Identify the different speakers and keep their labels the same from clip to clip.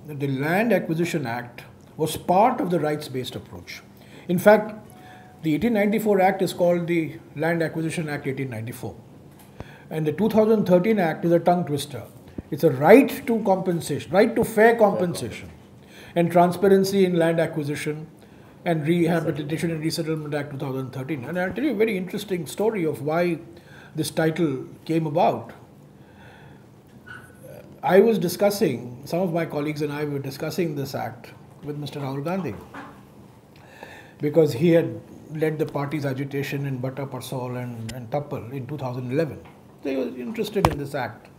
Speaker 1: that the Land Acquisition Act was part of the rights-based approach. In fact, the 1894 Act is called the Land Acquisition Act 1894. And the 2013 Act is a tongue twister. It's a right to compensation, right to fair compensation, and transparency in land acquisition and Rehabilitation and Resettlement Act 2013. And I'll tell you a very interesting story of why this title came about. I was discussing, some of my colleagues and I were discussing this act with Mr. Rahul Gandhi, because he had led the party's agitation in Bata, Parsol and Tappal in 2011. So he was interested in this act.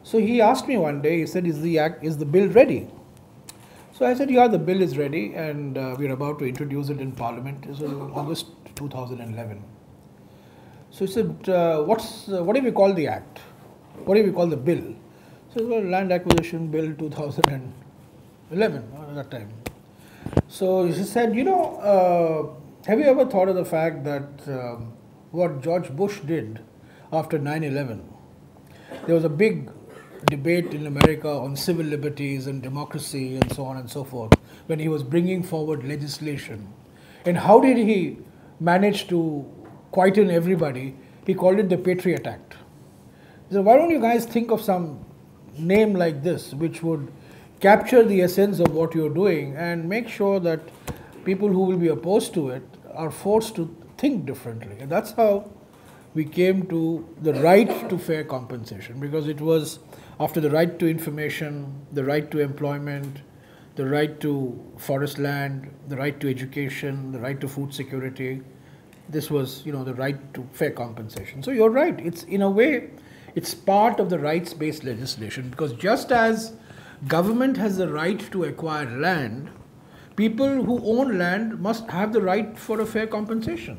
Speaker 1: So he asked me one day, he said, is the bill ready? So I said, yeah, the bill is ready, and we're about to introduce it in Parliament. It was in August 2011. So he said, what do we call the act? What do we call the bill? So, well, Land Acquisition Bill 2011 at that time. So he said, have you ever thought of the fact that what George Bush did after 9/11? There was a big debate in America on civil liberties and democracy and so on and so forth when he was bringing forward legislation. And how did he manage to quieten everybody? He called it the Patriot Act. So why don't you guys think of some name like this which would capture the essence of what you're doing and make sure that people who will be opposed to it are forced to think differently. And that's how we came to the right to fair compensation, because it was after the right to information, the right to employment, the right to forest land, the right to education, the right to food security. This was, the right to fair compensation. So you're right. It's, in a way, it's part of the rights-based legislation, because just as government has the right to acquire land, people who own land must have the right for a fair compensation.